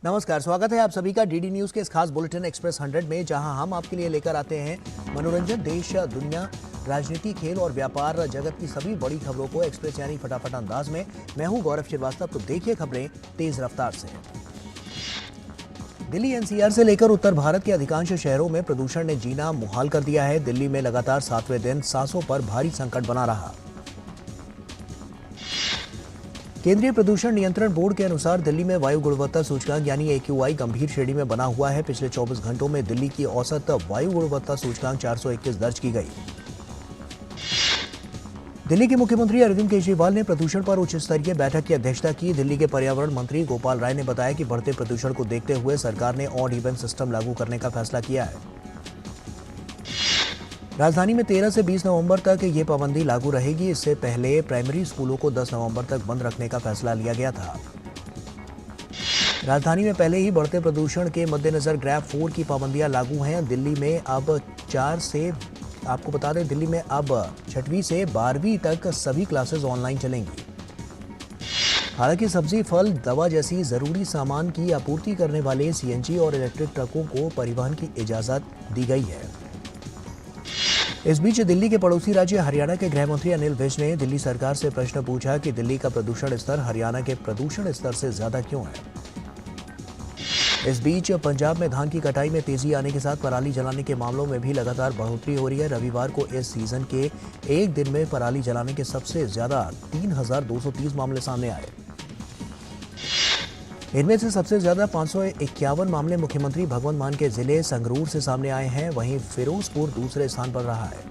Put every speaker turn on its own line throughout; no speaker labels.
नमस्कार, स्वागत है आप सभी का डीडी न्यूज के इस खास बुलेटिन एक्सप्रेस 100 में, जहां हम आपके लिए लेकर आते हैं मनोरंजन, देश, दुनिया, राजनीति, खेल और व्यापार जगत की सभी बड़ी खबरों को एक्सप्रेस यानी फटाफट अंदाज में। मैं हूं गौरव श्रीवास्तव। तो देखिए खबरें तेज रफ्तार से। दिल्ली एनसीआर से लेकर उत्तर भारत के अधिकांश शहरों में प्रदूषण ने जीना मुहाल कर दिया है। दिल्ली में लगातार 7वें दिन सांसों पर भारी संकट बना रहा। केंद्रीय प्रदूषण नियंत्रण बोर्ड के अनुसार दिल्ली में वायु गुणवत्ता सूचकांक यानी AQI गंभीर श्रेणी में बना हुआ है। पिछले 24 घंटों में दिल्ली की औसत वायु गुणवत्ता सूचकांक 421 दर्ज की गई। दिल्ली के मुख्यमंत्री अरविंद केजरीवाल ने प्रदूषण पर उच्च स्तरीय बैठक की अध्यक्षता की। दिल्ली के पर्यावरण मंत्री गोपाल राय ने बताया कि बढ़ते प्रदूषण को देखते हुए सरकार ने ऑड इवन सिस्टम लागू करने का फैसला किया है। राजधानी में 13 से 20 नवंबर तक ये पाबंदी लागू रहेगी। इससे पहले प्राइमरी स्कूलों को 10 नवंबर तक बंद रखने का फैसला लिया गया था। राजधानी में पहले ही बढ़ते प्रदूषण के मद्देनजर ग्रैब 4 की पाबंदियां लागू हैं। दिल्ली में अब 4 से आपको बता दें, दिल्ली में अब 6वीं से 12वीं तक सभी क्लासेस ऑनलाइन चलेंगी। हालांकि सब्जी, फल, दवा जैसी जरूरी सामान की आपूर्ति करने वाले CNG और इलेक्ट्रिक ट्रकों को परिवहन की इजाजत दी गई है। इस बीच दिल्ली के पड़ोसी राज्य हरियाणा के गृह मंत्री अनिल विज ने दिल्ली सरकार से प्रश्न पूछा कि दिल्ली का प्रदूषण स्तर हरियाणा के प्रदूषण स्तर से ज्यादा क्यों है। इस बीच पंजाब में धान की कटाई में तेजी आने के साथ पराली जलाने के मामलों में भी लगातार बढ़ोतरी हो रही है। रविवार को इस सीजन के एक दिन में पराली जलाने के सबसे ज्यादा 3230 मामले सामने आए। इनमें से सबसे ज्यादा 551 मामले मुख्यमंत्री भगवंत मान के जिले संगरूर से सामने आए हैं। वहीं फिरोजपुर दूसरे स्थान पर रहा है।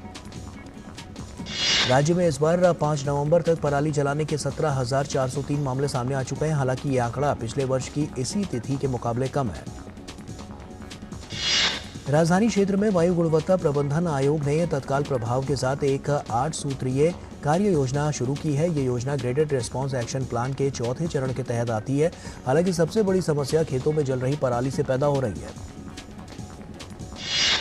राज्य में इस बार 5 नवंबर तक पराली जलाने के 17,403 मामले सामने आ चुके हैं। हालांकि ये आंकड़ा पिछले वर्ष की इसी तिथि के मुकाबले कम है। राजधानी क्षेत्र में वायु गुणवत्ता प्रबंधन आयोग ने तत्काल प्रभाव के साथ एक 8 सूत्रीय कार्य योजना शुरू की है। ये योजना ग्रेडेड रिस्पांस एक्शन प्लान के चौथे चरण के तहत आती है। हालांकि सबसे बड़ी समस्या खेतों में जल रही पराली से पैदा हो रही है।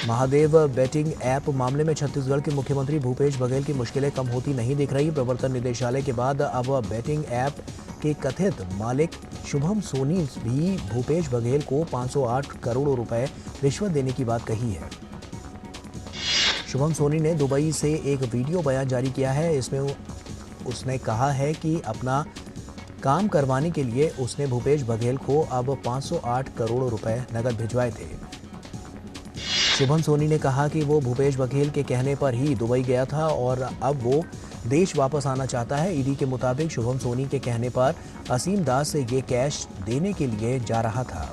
महादेव बेटिंग ऐप मामले में छत्तीसगढ़ के मुख्यमंत्री भूपेश बघेल की मुश्किलें कम होती नहीं दिख रही। प्रवर्तन निदेशालय के बाद अब बेटिंग ऐप के कथित मालिक शुभम सोनी भी भूपेश बघेल को 508 करोड़ रुपए रिश्वत देने की बात कही है। शुभम सोनी ने दुबई से एक वीडियो बयान जारी किया है। इसमें उसने कहा है कि अपना काम करवाने के लिए उसने भूपेश बघेल को अब 508 करोड़ रुपए नकद भिजवाए थे। शुभम सोनी ने कहा कि वो भूपेश बघेल के कहने पर ही दुबई गया था और अब वो देश वापस आना चाहता है। ईडी के मुताबिक शुभम सोनी के कहने पर असीम दास से ये कैश देने के लिए जा रहा था।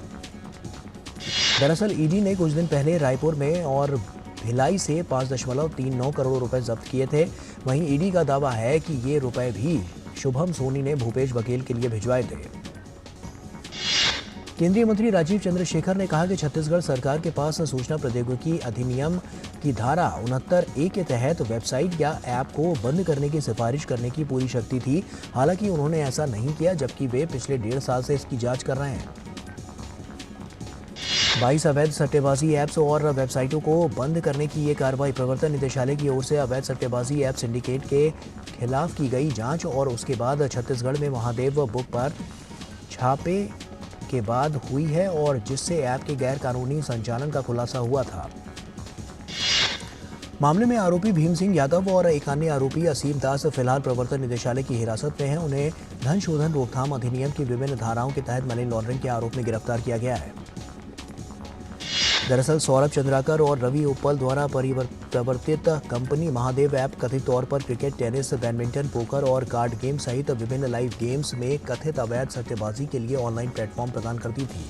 दरअसल ईडी ने कुछ दिन पहले रायपुर में और भिलाई से 5.39 करोड़ रुपए जब्त किए थे। वहीं ईडी का दावा है कि ये रुपए भी शुभम सोनी ने भूपेश बघेल के लिए भिजवाए थे। केंद्रीय मंत्री राजीव चंद्रशेखर ने कहा कि छत्तीसगढ़ सरकार के पास सूचना प्रौद्योगिकी अधिनियम की धारा 69A के तहत वेबसाइट या ऐप को बंद करने की सिफारिश करने की पूरी शक्ति थी। हालांकि उन्होंने ऐसा नहीं किया, जबकि वे पिछले 1.5 साल से इसकी जांच कर रहे हैं। 22 अवैध सट्टेबाजी ऐप्स और वेबसाइटों को बंद करने की ये कार्रवाई प्रवर्तन निदेशालय की ओर से अवैध सट्टेबाजी ऐप सिंडिकेट के खिलाफ की गई जांच और उसके बाद छत्तीसगढ़ में महादेव बुक पर छापे के बाद हुई है, और जिससे ऐप के गैर कानूनी संचालन का खुलासा हुआ था। मामले में आरोपी भीम सिंह यादव और एक अन्य आरोपी असीम दास फिलहाल प्रवर्तन निदेशालय की हिरासत में हैं। उन्हें धन शोधन रोकथाम अधिनियम की विभिन्न धाराओं के तहत मनी लॉन्ड्रिंग के आरोप में गिरफ्तार किया गया है। दरअसल सौरभ चंद्राकर और रवि उप्पल द्वारा प्रवर्तित कंपनी महादेव ऐप कथित तौर पर क्रिकेट, टेनिस, बैडमिंटन, पोकर और कार्ड गेम सहित विभिन्न लाइव गेम्स में कथित अवैध सट्टेबाजी के लिए ऑनलाइन प्लेटफॉर्म प्रदान करती थी।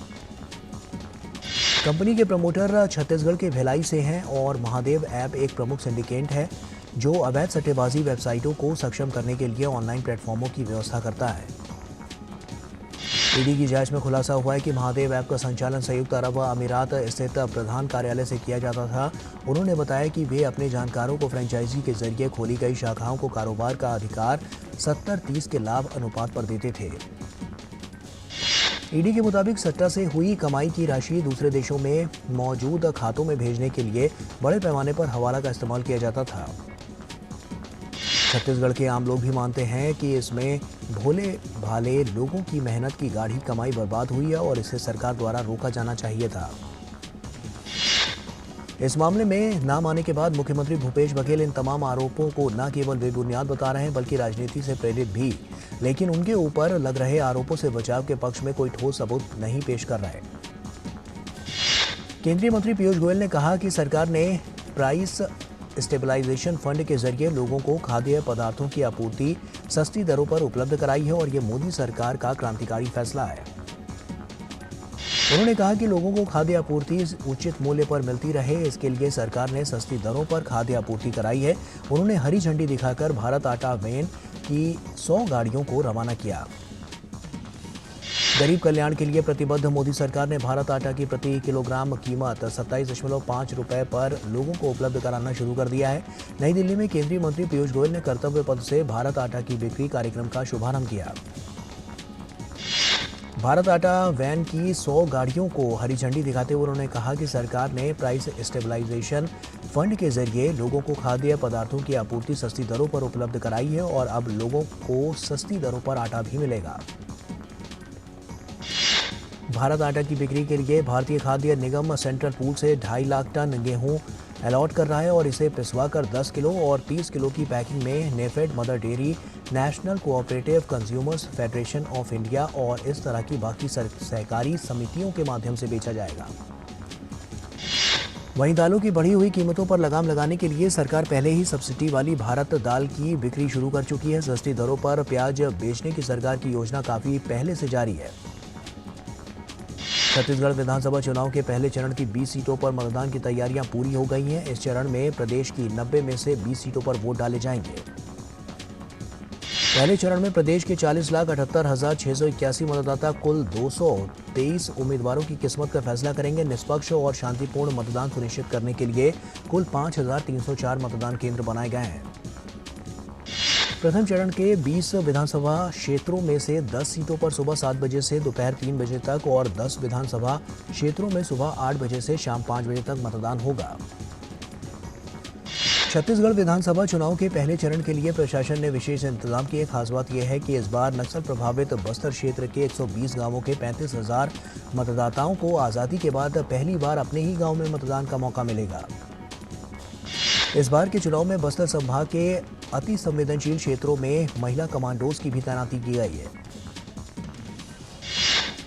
कंपनी के प्रमोटर छत्तीसगढ़ के भिलाई से हैं और महादेव ऐप एक प्रमुख सिंडिकेट है जो अवैध सट्टेबाजी वेबसाइटों को सक्षम करने के लिए ऑनलाइन प्लेटफॉर्मों की व्यवस्था करता है। ईडी की जांच में खुलासा हुआ है कि महादेव ऐप का संचालन संयुक्त अरब अमीरात स्थित प्रधान कार्यालय से किया जाता था। उन्होंने बताया कि वे अपने जानकारों को फ्रेंचाइजी के जरिए खोली गई शाखाओं को कारोबार का अधिकार 70-30 के लाभ अनुपात पर देते थे। ईडी के मुताबिक सट्टा से हुई कमाई की राशि दूसरे देशों में मौजूद खातों में भेजने के लिए बड़े पैमाने पर हवाला का इस्तेमाल किया जाता था। छत्तीसगढ़ के आम लोग भी मानते हैं कि इसमें भोले भाले लोगों की मेहनत की गाढ़ी कमाई बर्बाद हुई है और इसे सरकार द्वारा रोका जाना चाहिए था। इस मामले में नाम आने के बाद मुख्यमंत्री भूपेश बघेल इन तमाम आरोपों को न केवल बेबुनियाद बता रहे हैं बल्कि राजनीति से प्रेरित भी, लेकिन उनके ऊपर लग रहे आरोपों से बचाव के पक्ष में कोई ठोस सबूत नहीं पेश कर रहे। केंद्रीय मंत्री पीयूष गोयल ने कहा कि सरकार ने प्राइस स्टेबलाइजेशन फंड के जरिए लोगों को खाद्य पदार्थों की आपूर्ति सस्ती दरों पर उपलब्ध कराई है और ये मोदी सरकार का क्रांतिकारी फैसला है। उन्होंने कहा कि लोगों को खाद्य आपूर्ति उचित मूल्य पर मिलती रहे, इसके लिए सरकार ने सस्ती दरों पर खाद्य आपूर्ति कराई है। उन्होंने हरी झंडी दिखाकर भारत आटा वैन की 100 गाड़ियों को रवाना किया। गरीब कल्याण के लिए प्रतिबद्ध मोदी सरकार ने भारत आटा की प्रति किलोग्राम कीमत 27.5 रुपए पर लोगों को उपलब्ध कराना शुरू कर दिया है। नई दिल्ली में केंद्रीय मंत्री पीयूष गोयल ने कर्तव्य पथ से भारत आटा की बिक्री कार्यक्रम का शुभारंभ किया। भारत आटा वैन की 100 गाड़ियों को हरी झंडी दिखाते हुए उन्होंने कहा कि सरकार ने प्राइस स्टेबलाइजेशन फंड के जरिए लोगों को खाद्य पदार्थों की आपूर्ति सस्ती दरों पर उपलब्ध कराई है और अब लोगों को सस्ती दरों पर आटा भी मिलेगा। भारत आटा की बिक्री के लिए भारतीय खाद्य निगम सेंट्रल पूल से 2.5 लाख टन गेहूं अलॉट कर रहा है और इसे पिसवाकर 10 किलो और 30 किलो की पैकिंग में NAFED, mother dairy, national cooperative consumers federation of India और इस तरह की बाकी सहकारी समितियों के माध्यम से बेचा जाएगा। वहीं दालों की बढ़ी हुई कीमतों पर लगाम लगाने के लिए सरकार पहले ही सब्सिडी वाली भारत दाल की बिक्री शुरू कर चुकी है। सस्ती दरों पर प्याज बेचने की सरकार की योजना काफी पहले से जारी है। छत्तीसगढ़ विधानसभा चुनाव के पहले चरण की 20 सीटों पर मतदान की तैयारियां पूरी हो गई हैं। इस चरण में प्रदेश की 90 में से 20 सीटों पर वोट डाले जाएंगे। पहले चरण में प्रदेश के 40,78,681 मतदाता कुल 223 उम्मीदवारों की किस्मत का फैसला करेंगे। निष्पक्ष और शांतिपूर्ण मतदान सुनिश्चित करने के लिए कुल 5,304 मतदान केंद्र बनाए गए हैं। प्रथम चरण के 20 विधानसभा क्षेत्रों में से 10 सीटों पर सुबह 7 बजे से दोपहर 3 बजे तक और 10 विधानसभा क्षेत्रों में सुबह 8 बजे से शाम 5 बजे तक मतदान होगा। छत्तीसगढ़ विधानसभा चुनाव के पहले चरण के लिए प्रशासन ने विशेष इंतजाम किए। खास बात यह है कि इस बार नक्सल प्रभावित बस्तर क्षेत्र के 120 गांवों के 35,000 मतदाताओं को आज़ादी के बाद पहली बार अपने ही गांव में मतदान का मौका मिलेगा। इस बार के चुनाव में बस्तर संभाग के अति संवेदनशील क्षेत्रों में महिला कमांडोज की भी तैनाती की गई है।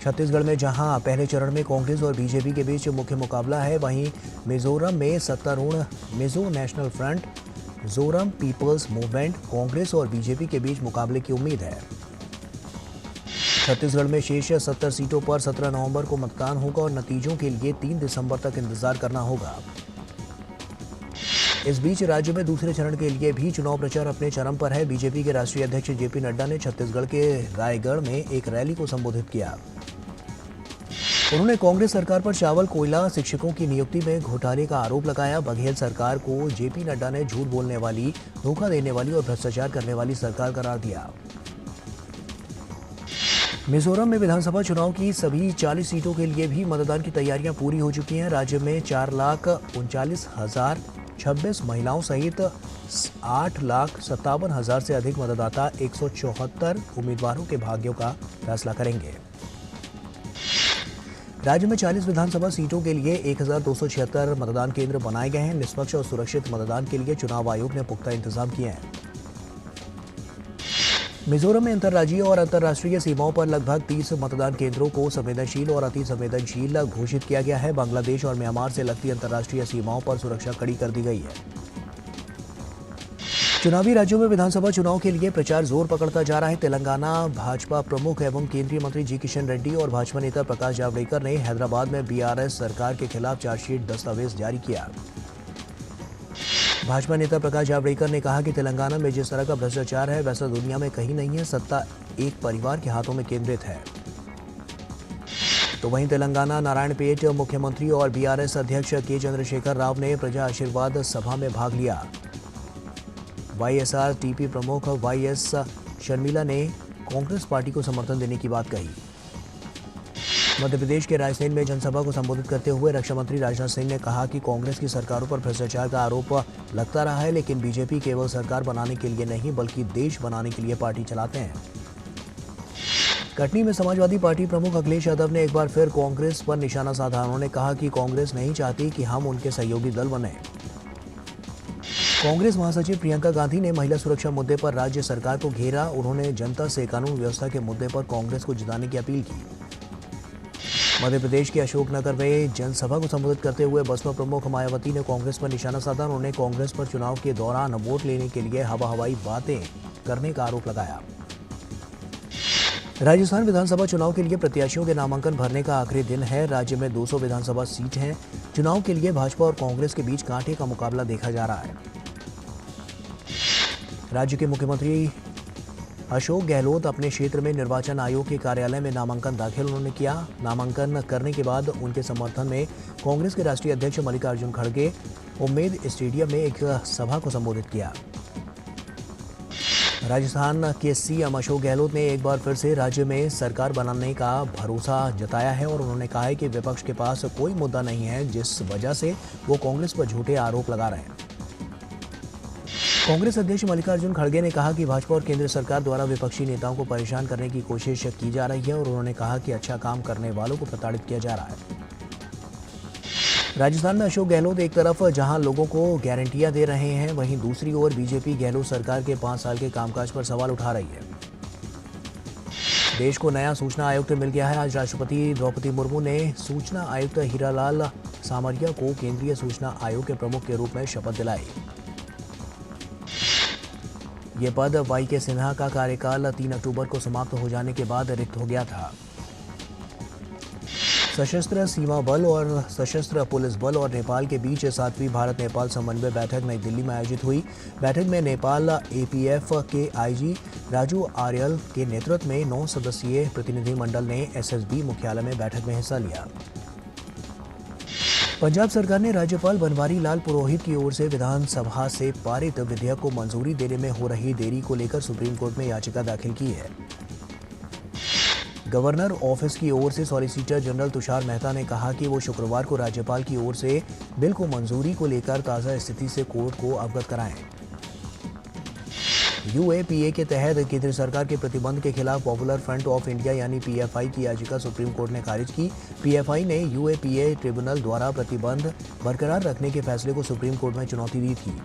छत्तीसगढ़ में जहां पहले चरण में कांग्रेस और बीजेपी के बीच मुख्य मुकाबला है, वहीं मिजोरम में सत्तारूढ़ Mizo national front, Mizoram people's movement, Congress और बीजेपी के बीच मुकाबले की उम्मीद है। छत्तीसगढ़ में शेष 70 सीटों पर 17 नवंबर को मतदान होगा और नतीजों के लिए 3 दिसंबर तक इंतजार करना होगा। इस बीच राज्य में दूसरे चरण के लिए भी चुनाव प्रचार अपने चरम पर है। बीजेपी के राष्ट्रीय अध्यक्ष जेपी नड्डा ने छत्तीसगढ़ के रायगढ़ में एक रैली को संबोधित किया। उन्होंने कांग्रेस सरकार पर चावल, कोयला, शिक्षकों की नियुक्ति में घोटाले का आरोप लगाया। बघेल सरकार को जेपी नड्डा ने झूठ बोलने वाली, धोखा देने वाली और भ्रष्टाचार करने वाली सरकार करार दिया। मिजोरम में विधानसभा चुनाव की सभी 40 सीटों के लिए भी मतदान की तैयारियां पूरी हो चुकी हैं। राज्य में 4,39,026 महिलाओं सहित 8,57,000 से अधिक मतदाता 174 उम्मीदवारों के भाग्यों का फैसला करेंगे। राज्य में 40 विधानसभा सीटों के लिए 1,276 मतदान केंद्र बनाए गए हैं। निष्पक्ष और सुरक्षित मतदान के लिए चुनाव आयोग ने पुख्ता इंतजाम किए हैं। मिजोरम में अंतर्राज्यीय और अंतर्राष्ट्रीय सीमाओं पर लगभग 30 मतदान केंद्रों को संवेदनशील और अति संवेदनशील घोषित किया गया है। बांग्लादेश और म्यांमार से लगती अंतर्राष्ट्रीय सीमाओं पर सुरक्षा कड़ी कर दी गई है। चुनावी राज्यों में विधानसभा चुनाव के लिए प्रचार जोर पकड़ता जा रहा है। तेलंगाना भाजपा प्रमुख एवं केंद्रीय मंत्री जी किशन रेड्डी और भाजपा नेता प्रकाश जावड़ेकर ने हैदराबाद में बीआरएस सरकार के खिलाफ चार्जशीट दस्तावेज जारी किया। भाजपा नेता प्रकाश जावड़ेकर ने कहा कि तेलंगाना में जिस तरह का भ्रष्टाचार है वैसा दुनिया में कहीं नहीं है। सत्ता एक परिवार के हाथों में केंद्रित है। तो वहीं तेलंगाना नारायणपेट मुख्यमंत्री और बीआरएस अध्यक्ष के चंद्रशेखर राव ने प्रजा आशीर्वाद सभा में भाग लिया। वाईएसआर टीपी प्रमुख वाईएस शर्मिला ने कांग्रेस पार्टी को समर्थन देने की बात कही। मध्य प्रदेश के रायसेन में जनसभा को संबोधित करते हुए रक्षा मंत्री राजनाथ सिंह ने कहा कि कांग्रेस की सरकारों पर भ्रष्टाचार का आरोप लगता रहा है, लेकिन बीजेपी केवल सरकार बनाने के लिए नहीं बल्कि देश बनाने के लिए पार्टी चलाते हैं। कटनी में समाजवादी पार्टी प्रमुख अखिलेश यादव ने एक बार फिर कांग्रेस पर निशाना साधा। उन्होंने कहा कि कांग्रेस नहीं चाहती कि हम उनके सहयोगी दल बने। कांग्रेस महासचिव प्रियंका गांधी ने महिला सुरक्षा मुद्दे पर राज्य सरकार को घेरा। उन्होंने जनता से कानून व्यवस्था के मुद्दे पर कांग्रेस को जिताने की अपील की। मध्य प्रदेश के अशोकनगर में जनसभा को संबोधित करते हुए बसपा प्रमुख मायावती ने कांग्रेस पर निशाना साधा। उन्होंने कांग्रेस पर चुनाव के दौरान वोट लेने के लिए हवाई बातें करने का आरोप लगाया। राजस्थान विधानसभा चुनाव के लिए प्रत्याशियों के नामांकन भरने का आखिरी दिन है। राज्य में 200 विधानसभा सीट हैं। चुनाव के लिए भाजपा और कांग्रेस के बीच कांटे का मुकाबला देखा जा रहा है। राज्य के मुख्यमंत्री अशोक गहलोत अपने क्षेत्र में निर्वाचन आयोग के कार्यालय में नामांकन दाखिल उन्होंने किया। नामांकन करने के बाद उनके समर्थन में कांग्रेस के राष्ट्रीय अध्यक्ष मल्लिकार्जुन खड़गे उम्मेद स्टेडियम में एक सभा को संबोधित किया। राजस्थान के सीएम अशोक गहलोत ने एक बार फिर से राज्य में सरकार बनाने का भरोसा जताया है और उन्होंने कहा है कि विपक्ष के पास कोई मुद्दा नहीं है जिस वजह से वो कांग्रेस पर झूठे आरोप लगा रहे हैं। कांग्रेस अध्यक्ष मल्लिकार्जुन खड़गे ने कहा कि भाजपा और केंद्र सरकार द्वारा विपक्षी नेताओं को परेशान करने की कोशिश की जा रही है और उन्होंने कहा कि अच्छा काम करने वालों को प्रताड़ित किया जा रहा है। राजस्थान में अशोक गहलोत एक तरफ जहां लोगों को गारंटियां दे रहे हैं, वहीं दूसरी ओर बीजेपी गहलोत सरकार के 5 साल के कामकाज पर सवाल उठा रही है। देश को नया सूचना आयुक्त मिल गया है। आज राष्ट्रपति द्रौपदी मुर्मू ने सूचना आयुक्त हीरालाल सामरिया को केंद्रीय सूचना आयोग के प्रमुख के रूप में शपथ दिलाई। ये पद वाई.के. सिन्हा का कार्यकाल 3 अक्टूबर को समाप्त हो जाने के बाद रिक्त हो गया था। सशस्त्र सीमा बल और सशस्त्र पुलिस बल और नेपाल के बीच 7वीं भारत नेपाल समन्वय बैठक नई दिल्ली में आयोजित हुई। बैठक में नेपाल एपीएफ के आईजी राजू आर्यल के नेतृत्व में 9 सदस्यीय प्रतिनिधिमंडल ने एसएसबी मुख्यालय में बैठक में हिस्सा लिया। पंजाब सरकार ने राज्यपाल बनवारी लाल पुरोहित की ओर से विधानसभा से पारित विधेयक को मंजूरी देने में हो रही देरी को लेकर सुप्रीम कोर्ट में याचिका दाखिल की है। गवर्नर ऑफिस की ओर से सॉलिसिटर जनरल तुषार मेहता ने कहा कि वो शुक्रवार को राज्यपाल की ओर से बिल को मंजूरी को लेकर ताज़ा स्थिति से कोर्ट को अवगत कराएं। यूएपीए के तहत केंद्र सरकार के प्रतिबंध के खिलाफ पॉपुलर फ्रंट ऑफ इंडिया यानी पीएफआई की याचिका सुप्रीम कोर्ट ने खारिज की। पीएफआई ने यूएपीए ट्रिब्यूनल द्वारा प्रतिबंध बरकरार रखने के फैसले को सुप्रीम कोर्ट में चुनौती दी थी।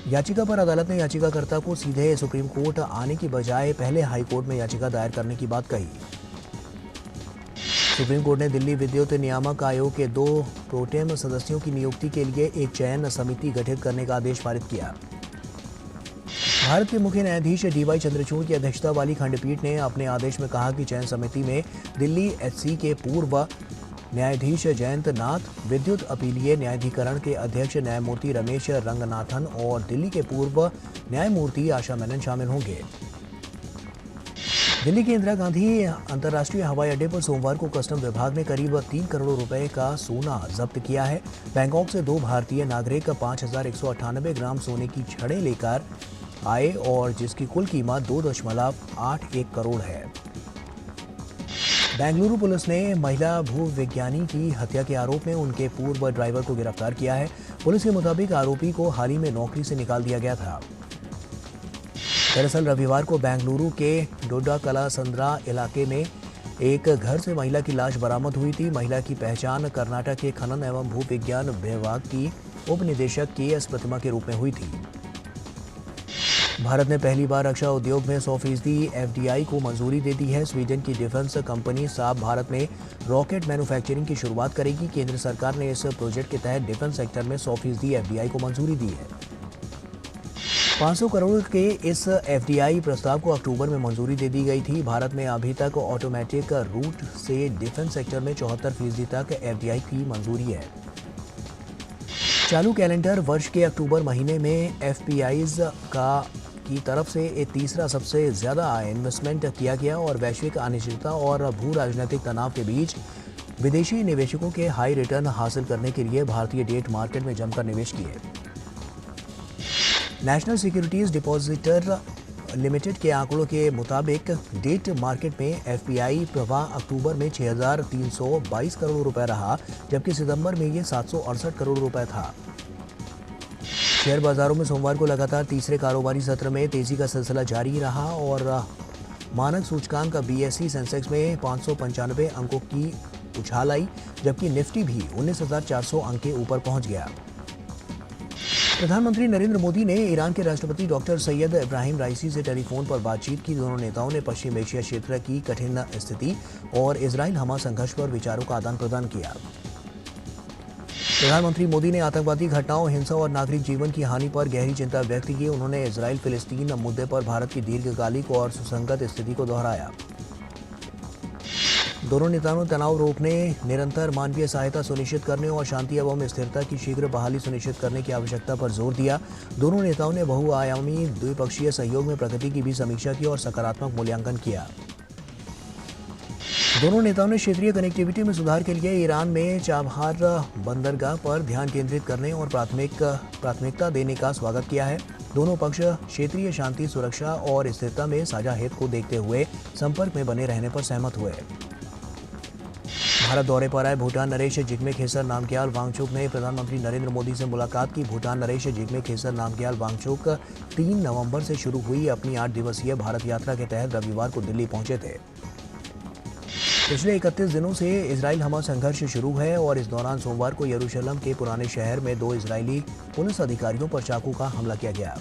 याचिका पर अदालत ने याचिकाकर्ता को सीधे सुप्रीम कोर्ट आने की बजाय पहले हाई कोर्ट में याचिका दायर करने की बात कही। सुप्रीम कोर्ट ने दिल्ली विद्युत नियामक आयोग के 2 प्रोटेम सदस्यों की नियुक्ति के लिए एक चयन समिति गठित करने का आदेश पारित किया। भारत के मुख्य न्यायाधीश डीवाई चंद्रचूड़ की अध्यक्षता वाली खंडपीठ ने अपने आदेश में कहा कि चयन समिति में दिल्ली एचसी के पूर्व न्यायाधीश जयंत नाथ, विद्युत अपीलीय न्यायाधिकरण के अध्यक्ष न्यायमूर्ति रमेश रंगनाथन और दिल्ली के पूर्व न्यायमूर्ति आशा मेनन शामिल होंगे। दिल्ली के इंदिरा गांधी अंतर्राष्ट्रीय हवाई अड्डे पर सोमवार को कस्टम विभाग ने करीब 3 करोड़ रुपए का सोना जब्त किया है। बैंकॉक से 2 भारतीय नागरिक 5,198 ग्राम सोने की छड़ें लेकर आए और जिसकी कुल कीमत 2.81 करोड़ है। बेंगलुरु पुलिस ने महिला भूविज्ञानी की हत्या के आरोप में उनके पूर्व ड्राइवर को गिरफ्तार किया है। पुलिस के मुताबिक आरोपी को हाल ही में नौकरी से निकाल दिया गया था। दरअसल रविवार को बेंगलुरु के डोडाकलासंद्रा इलाके में एक घर से महिला की लाश बरामद हुई थी। महिला की पहचान कर्नाटक के खनन एवं भूविज्ञान विभाग की उप निदेशक के.एस. प्रतिमा के रूप में हुई थी। भारत ने पहली बार रक्षा उद्योग में 100% एफडीआई को मंजूरी दे दी है। स्वीडन की डिफेंस कंपनी साब भारत में रॉकेट मैन्युफैक्चरिंग की शुरुआत करेगी। केंद्र सरकार ने इस प्रोजेक्ट के तहत डिफेंस सेक्टर में 100% एफडीआई को मंजूरी दी है। 500 करोड़ के इस एफडीआई प्रस्ताव को अक्टूबर में मंजूरी दे दी गई थी। भारत में अभी तक ऑटोमेटिक रूट से डिफेंस सेक्टर में 74% तक एफडीआई की मंजूरी है। चालू कैलेंडर वर्ष के अक्टूबर महीने में एफपीआईज की तरफ से एक तीसरा सबसे ज्यादा इन्वेस्टमेंट किया गया और वैश्विक अनिश्चितता और भू राजनीतिक तनाव के बीच विदेशी निवेशकों के हाई रिटर्न हासिल करने के लिए भारतीय डेट मार्केट में जमकर निवेश किए। नेशनल सिक्योरिटीज डिपॉजिटर लिमिटेड के आंकड़ों के मुताबिक डेट मार्केट में एफपीआई प्रवाह अक्टूबर में 6,322 करोड़ रुपए रहा, जबकि सितंबर में ये 768 करोड़ रुपए था। शेयर बाजारों में सोमवार को लगातार तीसरे कारोबारी सत्र में तेजी का सिलसिला जारी रहा और मानक सूचकांक का बीएसई सेंसेक्स में 595 अंकों की उछाल आई, जबकि निफ्टी भी 19,400 अंक के ऊपर पहुंच गया। प्रधानमंत्री नरेंद्र मोदी ने ईरान के राष्ट्रपति डॉक्टर सैयद इब्राहिम राइसी से टेलीफोन पर बातचीत की। दोनों नेताओं ने पश्चिम एशिया क्षेत्र की कठिन स्थिति और इजराइल हमास संघर्ष पर विचारों का आदान प्रदान किया। प्रधानमंत्री मोदी ने आतंकवादी घटनाओं, हिंसा और नागरिक जीवन की हानि पर गहरी चिंता व्यक्त की। उन्होंने इजराइल फिलिस्तीन मुद्दे पर भारत की दीर्घकालिक और सुसंगत स्थिति को दोहराया। दोनों नेताओं ने तनाव रोकने, निरंतर मानवीय सहायता सुनिश्चित करने और शांति एवं स्थिरता की शीघ्र बहाली सुनिश्चित करने की आवश्यकता पर जोर दिया। दोनों नेताओं ने बहुआयामी द्विपक्षीय सहयोग में प्रगति की भी समीक्षा की और सकारात्मक मूल्यांकन किया। दोनों नेताओं ने क्षेत्रीय कनेक्टिविटी में सुधार के लिए ईरान में चाबहार बंदरगाह पर ध्यान केंद्रित करने और प्राथमिकता देने का स्वागत किया है। दोनों पक्ष क्षेत्रीय शांति, सुरक्षा और स्थिरता में साझा हित को देखते हुए संपर्क में बने रहने पर सहमत हुए। भारत दौरे पर आए भूटान नरेश जिग्मे खेसर नामग्याल वांगचुक ने प्रधानमंत्री नरेंद्र मोदी से मुलाकात की। भूटान नरेश जिग्मे खेसर नामग्याल वांगचुक 3 नवंबर से शुरू हुई अपनी 8 दिवसीय भारत यात्रा के तहत रविवार को दिल्ली पहुंचे थे। पिछले 31 दिनों से इजराइल हमास संघर्ष शुरू है और इस दौरान सोमवार को यरूशलेम के पुराने शहर में 2 इजरायली पुलिस अधिकारियों पर चाकू का हमला किया गया।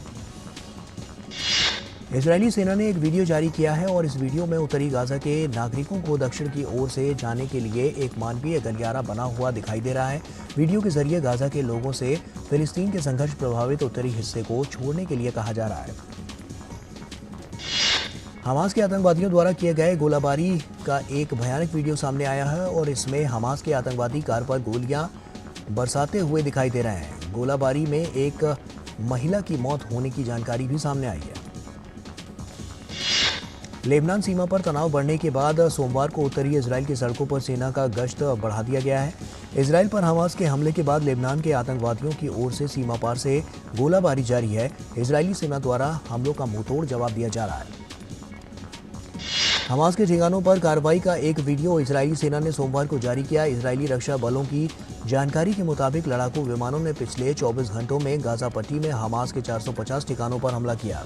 इजरायली सेना ने एक वीडियो जारी किया है और इस वीडियो में उत्तरी गाजा के नागरिकों को दक्षिण की ओर से जाने के लिए एक मानवीय गलियारा बना हुआ दिखाई दे रहा है। वीडियो के जरिए गाजा के लोगों से फिलिस्तीन के संघर्ष प्रभावित उत्तरी हिस्से को छोड़ने के लिए कहा जा रहा है। हमास के आतंकवादियों द्वारा किए गए गोलाबारी का एक भयानक वीडियो सामने आया है और इसमें हमास के आतंकवादी कार पर गोलियां बरसाते हुए दिखाई दे रहे हैं। गोलाबारी में एक महिला की मौत होने की जानकारी भी सामने आई है। लेबनान सीमा पर तनाव बढ़ने के बाद सोमवार को उत्तरी इजराइल की सड़कों पर सेना का गश्त बढ़ा दिया गया है। इजराइल पर हमास के हमले के बाद लेबनान के आतंकवादियों की ओर से सीमा पार से गोलाबारी जारी है। इजरायली सेना द्वारा हमलों का मुंहतोड़ जवाब दिया जा रहा है। हमास के ठिकानों पर कार्रवाई का एक वीडियो इजरायली सेना ने सोमवार को जारी किया। इजरायली रक्षा बलों की जानकारी के मुताबिक लड़ाकू विमानों ने पिछले 24 घंटों में गाजा पट्टी में हमास के 450 ठिकानों पर हमला किया।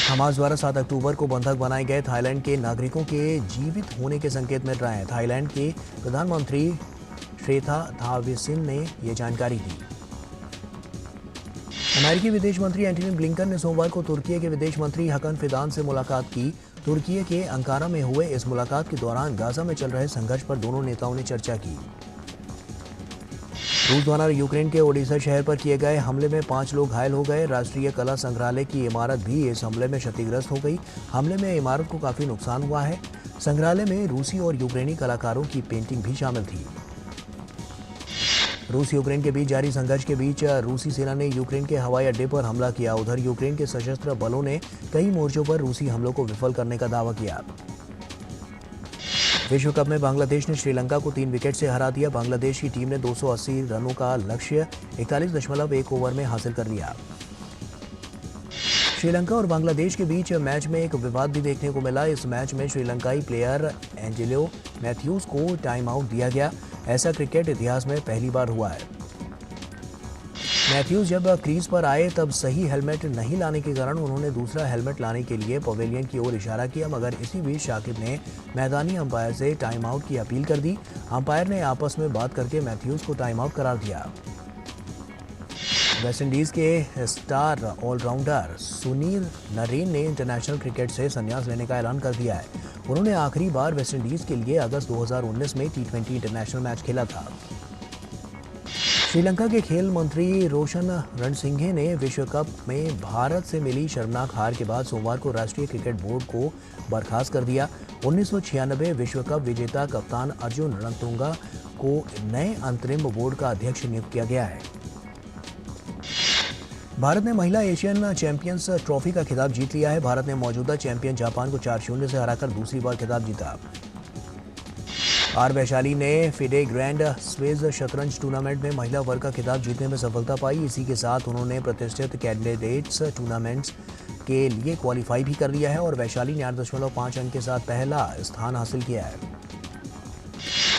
हमास द्वारा 7 अक्टूबर को बंधक बनाए गए थाईलैंड के नागरिकों के जीवित होने के संकेत मिल रहे हैं। थाईलैंड के प्रधानमंत्री श्रेथा थाविसिन ने यह जानकारी दी। अमेरिकी विदेश मंत्री एंटनी ब्लिंकन ने सोमवार को तुर्की के विदेश मंत्री हकन फिदान से मुलाकात की। तुर्की के अंकारा में हुए इस मुलाकात के दौरान गाजा में चल रहे संघर्ष पर दोनों नेताओं ने चर्चा की। रूस द्वारा यूक्रेन के ओडिशा शहर पर किए गए हमले में 5 लोग घायल हो गए। राष्ट्रीय कला संग्रहालय की इमारत भी इस हमले में क्षतिग्रस्त हो गई। हमले में इमारत को काफी नुकसान हुआ है। संग्रहालय में रूसी और यूक्रेनी कलाकारों की पेंटिंग भी शामिल थी। रूस यूक्रेन के बीच जारी संघर्ष के बीच रूसी सेना ने यूक्रेन के हवाई अड्डे पर हमला किया। उधर यूक्रेन के सशस्त्र बलों ने कई मोर्चों पर रूसी हमलों को विफल करने का दावा किया। विश्व कप में बांग्लादेश ने श्रीलंका को 3 विकेट से हरा दिया। बांग्लादेश की टीम ने 280 रनों का लक्ष्य 41.1 ओवर में हासिल कर लिया। श्रीलंका और बांग्लादेश के बीच मैच में एक विवाद भी देखने को मिला। इस मैच में श्रीलंकाई प्लेयर एंजेलो मैथ्यूज को टाइम आउट दिया गया। ऐसा क्रिकेट इतिहास में पहली बार हुआ है। मैथ्यूज जब क्रीज पर आए तब सही हेलमेट नहीं लाने के कारण उन्होंने दूसरा हेलमेट लाने के लिए पवेलियन की ओर इशारा किया, मगर इसी बीच शाकिब ने मैदानी अंपायर से टाइम आउट की अपील कर दी। अंपायर ने आपस में बात करके मैथ्यूज को टाइम आउट करार दिया। वेस्टइंडीज के स्टार ऑलराउंडर सुनील नरेन ने इंटरनेशनल क्रिकेट से संन्यास लेने का ऐलान कर दिया है। उन्होंने आखिरी बार वेस्टइंडीज के लिए अगस्त 2019 में T20 इंटरनेशनल मैच खेला था। श्रीलंका के खेल मंत्री रोशन रणसिंघे ने विश्व कप में भारत से मिली शर्मनाक हार के बाद सोमवार को राष्ट्रीय क्रिकेट बोर्ड को बर्खास्त कर दिया। 1996 विश्व कप विजेता कप्तान अर्जुन रणतुंगा को नए अंतरिम बोर्ड का अध्यक्ष नियुक्त किया गया है। भारत ने महिला एशियन चैंपियंस ट्रॉफी का खिताब जीत लिया है। भारत ने मौजूदा चैंपियन जापान को 4-0 से हराकर दूसरी बार खिताब जीता। आर वैशाली ने फिडे ग्रैंड स्विस शतरंज टूर्नामेंट में महिला वर्ग का खिताब जीतने में सफलता पाई। इसी के साथ उन्होंने प्रतिष्ठित कैंडिडेट्स टूर्नामेंट्स के लिए क्वालिफाई भी कर लिया है और वैशाली ने 8.5 अंक के साथ पहला स्थान हासिल किया है।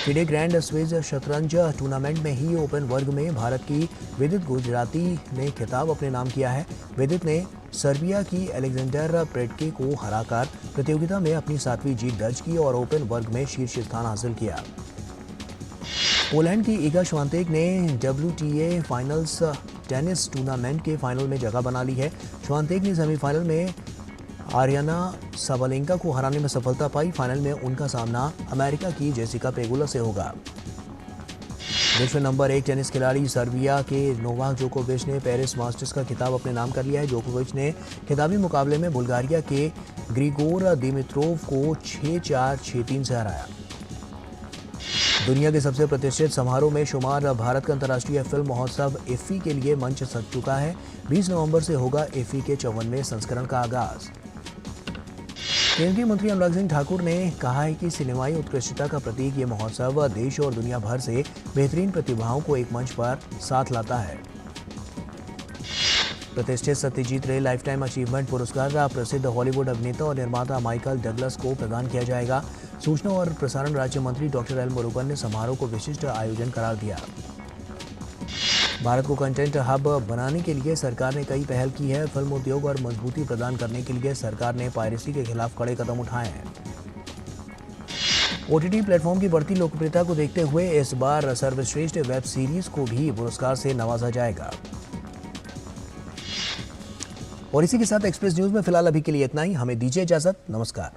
फिडे ग्रैंड स्विस शतरंज टूर्नामेंट में ही ओपन वर्ग में भारत की विदित गुजराती ने खिताब अपने नाम किया है। विदित ने सर्बिया की एलेक्जेंडर प्रेटके को हराकर प्रतियोगिता में अपनी 7वीं जीत दर्ज की और ओपन वर्ग में शीर्ष स्थान हासिल किया। पोलैंड की इगा श्वांतेक ने WTA फाइनल्स टेनिस टूर्नामेंट के फाइनल में जगह बना ली है। श्वांतेक ने सेमीफाइनल में आर्याना साबालेंका को हराने में सफलता पाई। फाइनल में उनका सामना अमेरिका की जेसिका पेगुला से होगा। विश्व नंबर 1 टेनिस खिलाड़ी सर्बिया के नोवाक जोकोविच ने पेरिस मास्टर्स का खिताब अपने नाम कर लिया है। जोकोविच ने खिताबी मुकाबले में बुल्गारिया के ग्रिगोर दिमित्रोव को 6-4, 6-3 से हराया। दुनिया के सबसे प्रतिष्ठित समारोह में शुमार भारत का अंतर्राष्ट्रीय फिल्म महोत्सव इफ्फी के लिए मंच सज चुका है। 20 नवंबर से होगा इफ्फी के 54वें संस्करण का आगाज। केंद्रीय मंत्री अनुराग सिंह ठाकुर ने कहा है कि सिनेमाई उत्कृष्टता का प्रतीक ये महोत्सव देश और दुनिया भर से बेहतरीन प्रतिभाओं को एक मंच पर साथ लाता है। प्रतिष्ठित सत्यजीत रे लाइफ टाइम अचीवमेंट पुरस्कार प्रसिद्ध हॉलीवुड अभिनेता और निर्माता माइकल डगलस को प्रदान किया जाएगा। सूचना और प्रसारण राज्य मंत्री डॉक्टर एल मुरुगन ने समारोह को विशिष्ट आयोजन करार दिया। भारत को कंटेंट हब बनाने के लिए सरकार ने कई पहल की है। फिल्म उद्योग और मजबूती प्रदान करने के लिए सरकार ने पायरेसी के खिलाफ कड़े कदम उठाए हैं। OTT प्लेटफॉर्म की बढ़ती लोकप्रियता को देखते हुए इस बार सर्वश्रेष्ठ वेब सीरीज को भी पुरस्कार से नवाजा जाएगा। और इसी के साथ एक्सप्रेस न्यूज में फिलहाल अभी के लिए इतना ही। हमें दीजिए इजाजत। नमस्कार।